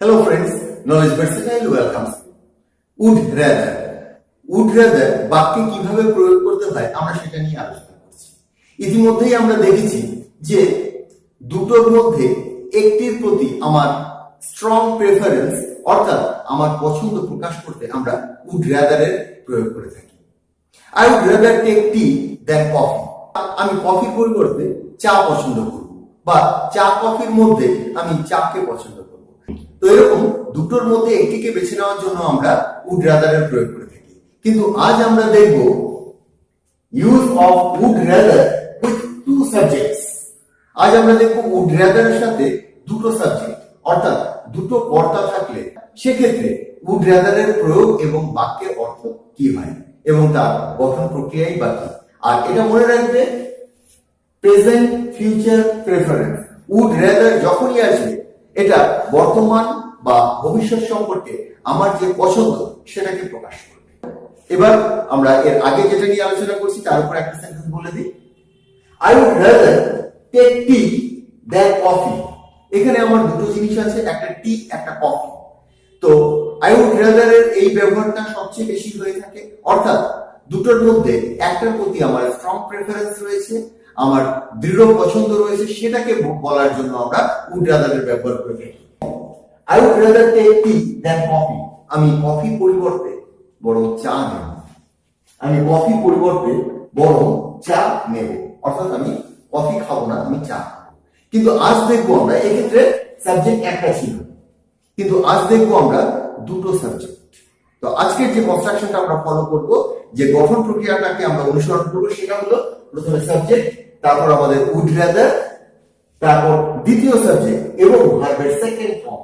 Hello friends, knowledge versatile welcomes you. Would rather. Would rather বাক্যে কিভাবে প্রয়োগ করতে হয় আমরা সেটা নিয়ে আলোচনা করছি। ইতিমধ্যেই আমরা দেখেছি যে দুটোর মধ্যে একটির প্রতি আমার স্ট্রং প্রেফারেন্স অর্থাৎ আমার পছন্দ প্রকাশ করতে আমরা would rather এর প্রয়োগ করে থাকি। I would rather take tea than coffee. আমি কফির পরিবর্তে চা পছন্দ করব বা চা কফির মধ্যে আমি চাকে পছন্দ করব। তো এরকম দুটোর মধ্যে একটিকে বেছে নেওয়ার জন্য আমরা would rather এর প্রয়োগ করে থাকি। কিন্তু আজ আমরা দেখব use of would rather with two subjects. আজ আমরা দেখব would rather এর সাথে দুটো সাবজেক্ট অর্থাৎ দুটো কর্তা থাকলে সেক্ষেত্রে would rather এর প্রয়োগ এবং বাক্যের অর্থ কি হয় এবং তার গঠন প্রক্রিয়াই বা কি। আর এটা মনে রাখবে present future preference would rather যখনই আসবে এটা বর্তমান বা ভবিষ্যৎ সম্পর্কে আমার যে পছন্দ সেটাকে প্রকাশ করবে। এবার আমরা এর আগে যেটা নিয়ে আলোচনা করছি তার উপর একটা সেন্টেন্স বলে দিই। I would rather take tea than coffee. এখানে আমার দুটো জিনিস আছে, একটা টি একটা কফি। তো I would rather এর এই ব্যবহারটা সবচেয়ে বেশি হয়ে থাকে অর্থাৎ দুটোর মধ্যে একটার প্রতি আমার স্ট্রং প্রেফারেন্স রয়েছে, আমার দৃঢ় পছন্দ রয়েছে, সেটাকে বলার জন্য আমরা would rather এর ব্যবহার করে থাকি। I would rather take tea than coffee. আমি কফির পরিবর্তে বরং চা নেব। আমি কফির পরিবর্তে বরং চা নেব অর্থাৎ আমি কফি খাবো না, আমি চা খাবো। কিন্তু আজ দেখবো আমরা এক্ষেত্রে সাবজেক্ট একটা ছিল, কিন্তু আজ দেখবো আমরা দুটো সাবজেক্ট। তো আজকের যে কনস্ট্রাকশনটা আমরা ফলো করব, যে গঠন প্রক্রিয়াটাকে আমরা অনুসরণ করবো সেটা হলো প্রথমে সাবজেক্ট, তারপর আমাদের would rather, তারপর দ্বিতীয় সাবজেক্ট এবং ভার্বের সেকেন্ড ফর্ম।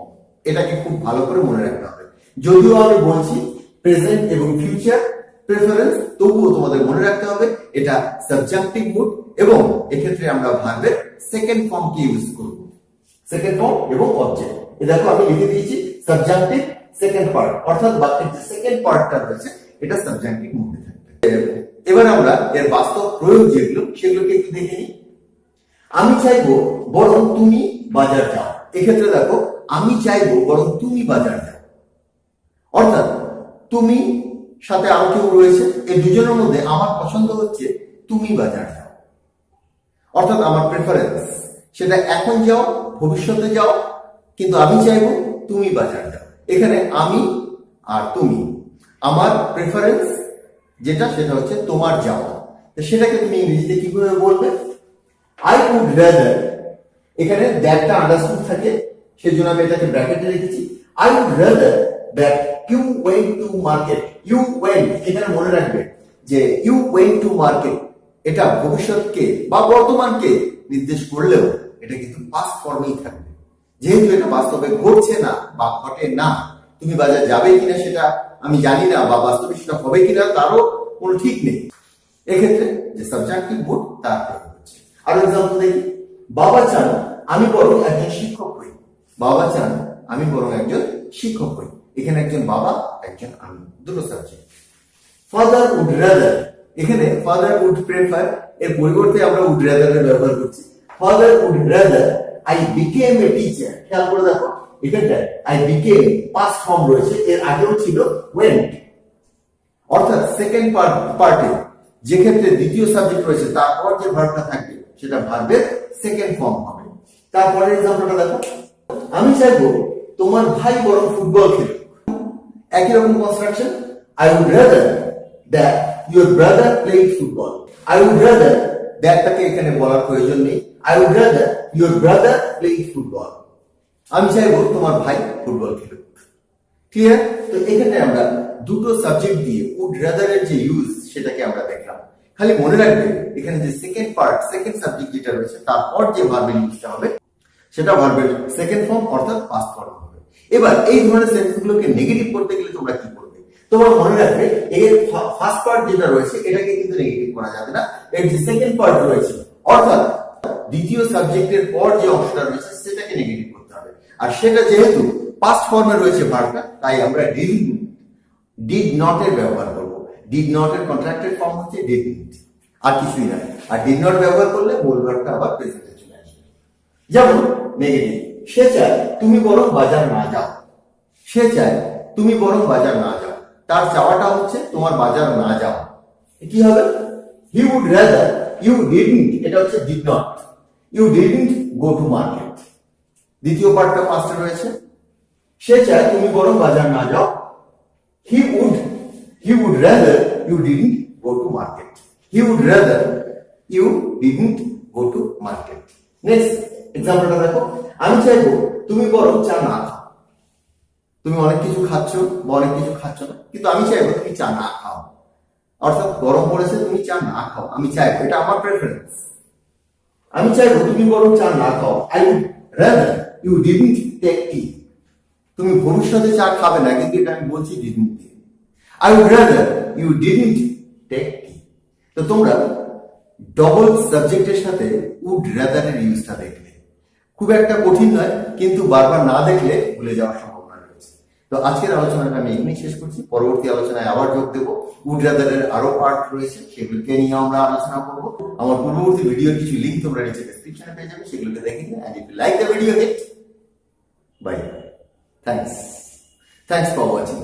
এটাকে খুব ভালো করে মনে রাখতে হবে। যদিও আমি বলছি প্রেজেন্ট এবং ফিউচার প্রেফারেন্স, তবুও তোমাদের মনে রাখতে হবে এটা সাবজেক্টিভ মুড এবং এক্ষেত্রে আমরা ভার্বের সেকেন্ড ফর্মকে ইউজ করব। সেকেন্ড ফর্ম এবং অবজেক্ট। এই দেখো আমি লিখে দিয়েছি সাবজেক্টিভ সেকেন্ড পার্ট অর্থাৎ বাক্যের যে সেকেন্ড পার্টটা রয়েছে এটা সাবজেক্টিভ মুডে থাকবে। এবার আমরা এর বাস্তব প্রয়োগ যেগুলো সেগুলোকে একটু দেখে নিই। আমি চাইবো বরং তুমি বাজার যাও। এক্ষেত্রে দেখো আমি চাইবো বরং তুমি বাজার যাও অর্থাৎ তুমি সাথে আরো কেউ রয়েছে, এই দুজনের মধ্যে আমার পছন্দ হচ্ছে তুমি বাজার যাও অর্থাৎ আমার প্রেফারেন্স সেটা এখন যাও ভবিষ্যতে যাও, কিন্তু আমি চাইবো তুমি বাজার যাও। এখানে আমি আর তুমি, আমার প্রেফারেন্স যেটা সেটা হচ্ছে তোমার যাওয়া। তো সেটাকে তুমি ইংরেজিতে কিভাবে বলবে? I would rather, এখানে দ্যাটটা আন্ডারস্টুড থাকে সেজন্য আমি এটাকে ব্র্যাকেটে রেখেছি। I would rather that you went to market. You went, এখানে মনে রাখবে যে you went to market এটা ভবিষ্যৎকে বা বর্তমানকে নির্দেশ করলেও এটা কিন্তু পাস্ট ফর্মেই থাকবে, যেহেতু এটা বাস্তবে ঘটছে না বা ঘটে না। তুমি বাজার যাবে কিনা সেটা আমি জানি না বা বাস্তবে সেটা হবে কিনা তারও কোনো ঠিক নেই। এক্ষেত্রে যে সাবজেক্টিভ মুড তার প্রয়োগ হচ্ছে। আর এক্সাম্পল দেখি, বাবা চান আমি বরং একজন শিক্ষক হই। বাবা চান আমি বরং একজন শিক্ষক হই। এখানে একজন বাবা একজন আমি, দুটো সাবজেক্ট। ফাদার উড রাদার, এখানে ফাদার উড প্রেফার এর পরিবর্তে আমরা উড রাদার এর ব্যবহার করছি। Father would rather I became a teacher. খেয়াল করে দেখো এখানটা আই বিকেম পাস্ট ফর্ম রয়েছে, এর আগেও ছিল ওয়েন্ট অর্থাৎ সেকেন্ড পার্টে যে ক্ষেত্রে দ্বিতীয় সাবজেক্ট রয়েছে তারপর যে ভার্বটা থাকবে সেটা ভার্বের সেকেন্ড ফর্ম হবে। তারপরে এক্সাম্পলটা দেখো, আমি চাইবো তোমার ভাই বরং ফুটবল খেলুক। একই রকম construction, I would rather that your brother played football. I would rather thatটাকে এখানে বলার প্রয়োজন নেই। I would rather your brother played football. আমি চাইবো তোমার ভাই ফুটবল খেলুক। ক্লিয়ার? তো এখানে আমরা দুটো সাবজেক্ট দিয়ে would rather এর যে ইউজ সেটাকে আমরা দেখলাম। খালি মনে রাখবে এখানে যে সেকেন্ড পার্ট সেকেন্ড সাবজেক্ট যেটা রয়েছে তারপর যে ভার্বের ইউজটা হবে সেটা ভার্বের সেকেন্ড ফর্ম অর্থাৎ পাস্ট ফর্ম হবে। এবার এই ধরনের সেন্টেন্সগুলোকে নেগেটিভ করতে গেলে তোমরা কি করবে? তোমরা মনে রাখবে এর ফার্স্ট পার্ট যেটা রয়েছে এটাকে কিন্তু নেগেটিভ করা যাবে না, এর যে সেকেন্ড পার্ট রয়েছে অর্থাৎ দ্বিতীয় সাবজেক্টের পর যে অংশটা রয়েছে সেটাকে নেগেটিভ করতে হবে। আর সেটা যেহেতু পাস্ট ফর্মে রয়েছে ভার্বটা, তাই আমরা ডিড নট এর ব্যবহার করব। ডিড নট এর কন্ট্রাক্টেড ফর্ম হচ্ছে ডিডন্ট, আর কিছুই না। আর ডিড নট ব্যবহার করলে মূল ভার্বটা আবার প্রেজেন্টে চলে আসবে। যেমন নেগেটিভ, সে চায় তুমি বরং বাজার না যাও। সে চায় তুমি বরং বাজার না যাও। তার চাওয়াটা হচ্ছে তোমার বাজার না যাওয়া। কি হবে? He would rather you didn't, এটা হচ্ছে did not, you didn't go to market. দ্বিতীয় পার্টটা পাস্টে রয়েছে, সে চায় তুমি বরং বাজার না যাও। He would rather you didn't go to market. He would rather you didn't go to market. Next এক্সাম্পলটা দেখো, আমি চাইবো তুমি বরং চা না খাও। তুমি অনেক কিছু খাচ্ছ বা অনেক কিছু খাচ্ছ না, কিন্তু আমি চাইবো তুমি চা না খাও। অর্থাৎ গরম পড়েছে, তুমি চা না খাও, আমি চাইবো, এটা আমার প্রেফারেন্স। আমি চাইবো তুমি বরং চা না খাও। I would rather you didn't take tea. তুমি ভবিষ্যতে চা খাবে না, কিন্তু এটা আমি বলছি ডিডন্ট দিয়ে। I would rather you didn't take tea. তো তোমরা ডবল সাবজেক্টের সাথে উড রাদারের ইউজটা দেখলে খুব একটা কঠিন নয়, কিন্তু বারবার না দেখলে ভুলে যাওয়ার সম্ভাবনা রয়েছে। তো আজকের আলোচনাটা আমি এখানেই শেষ করছি। পরবর্তী আলোচনায় আবার যোগ দেবো। উড রাদারের আরো পার্ট রয়েছে, সেগুলোকে নিয়ে আমরা আলোচনা করবো। আমার পূর্ববর্তী ভিডিওর কিছু লিঙ্ক তোমরা নিচে ডেসক্রিপশনে পেয়ে যাবে, সেগুলোকে দেখে নিও। And if you like the video, hit bye. Thanks for watching.